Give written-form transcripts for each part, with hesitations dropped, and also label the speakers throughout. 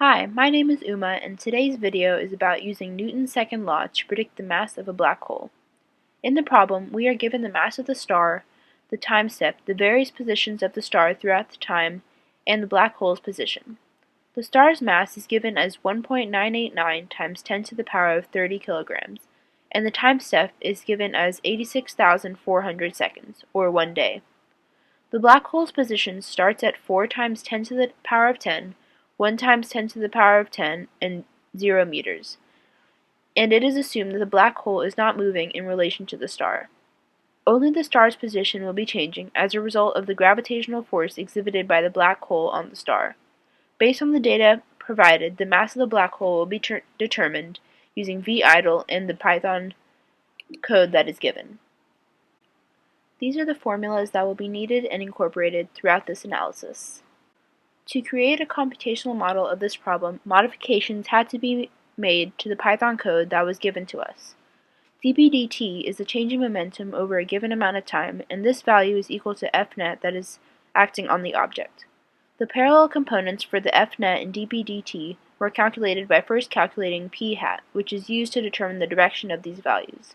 Speaker 1: Hi, my name is Uma, and today's video is about using Newton's second law to predict the mass of a black hole. In the problem, we are given the mass of the star, the time step, the various positions of the star throughout the time, and the black hole's position. The star's mass is given as 1.989 times 10 to the power of 30 kilograms, and the time step is given as 86,400 seconds, or 1 day. The black hole's position starts at 4 times 10 to the power of 10, 1 times 10 to the power of 10, and 0 meters, and it is assumed that the black hole is not moving in relation to the star. Only the star's position will be changing as a result of the gravitational force exhibited by the black hole on the star. Based on the data provided, the mass of the black hole will be determined using VIDLE and the Python code that is given. These are the formulas that will be needed and incorporated throughout this analysis. To create a computational model of this problem, modifications had to be made to the Python code that was given to us. dp/dt is the change in momentum over a given amount of time, and this value is equal to Fnet that is acting on the object. The parallel components for the Fnet and dp/dt were calculated by first calculating p hat, which is used to determine the direction of these values.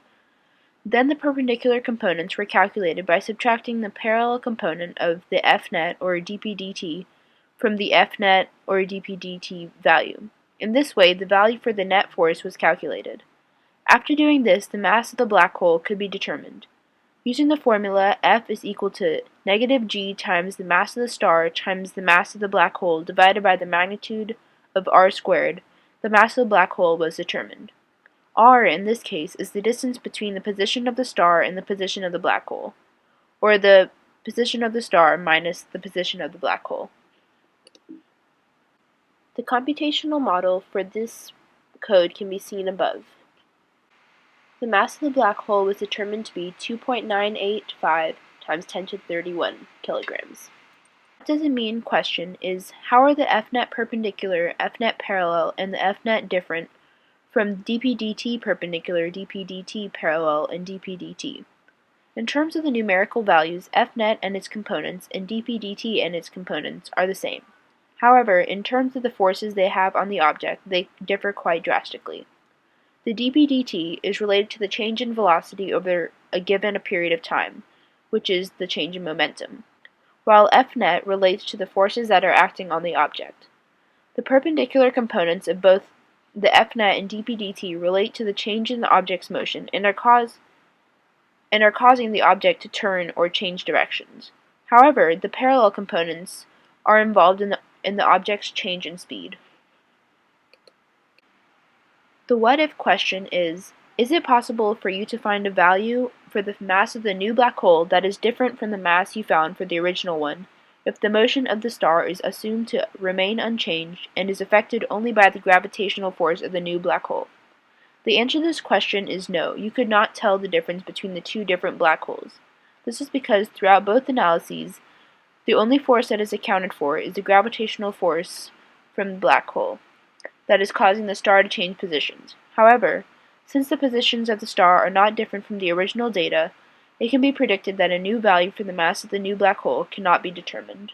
Speaker 1: Then the perpendicular components were calculated by subtracting the parallel component of the Fnet or dp/dt from the Fnet or dp/dt value. In this way, the value for the net force was calculated. After doing this, the mass of the black hole could be determined. Using the formula, F is equal to negative g times the mass of the star times the mass of the black hole divided by the magnitude of r squared, the mass of the black hole was determined. R, in this case, is the distance between the position of the star and the position of the black hole, or the position of the star minus the position of the black hole. The computational model for this code can be seen above. The mass of the black hole was determined to be 2.985 times 10 to the 31 kilograms. What does it mean question is, how are the Fnet perpendicular, Fnet parallel, and the Fnet different from dp/dt perpendicular, dp/dt parallel, and dp/dt? In terms of the numerical values, Fnet and its components and dp/dt and its components are the same. However, in terms of the forces they have on the object, they differ quite drastically. The dp/dt is related to the change in velocity over a given period of time, which is the change in momentum, while Fnet relates to the forces that are acting on the object. The perpendicular components of both the Fnet and dp/dt relate to the change in the object's motion and are causing the object to turn or change directions. However, the parallel components are involved in the object's change in speed. The what-if question is it possible for you to find a value for the mass of the new black hole that is different from the mass you found for the original one, if the motion of the star is assumed to remain unchanged and is affected only by the gravitational force of the new black hole? The answer to this question is no. You could not tell the difference between the two different black holes. This is because throughout both analyses, the only force that is accounted for is the gravitational force from the black hole that is causing the star to change positions. However, since the positions of the star are not different from the original data, it can be predicted that a new value for the mass of the new black hole cannot be determined.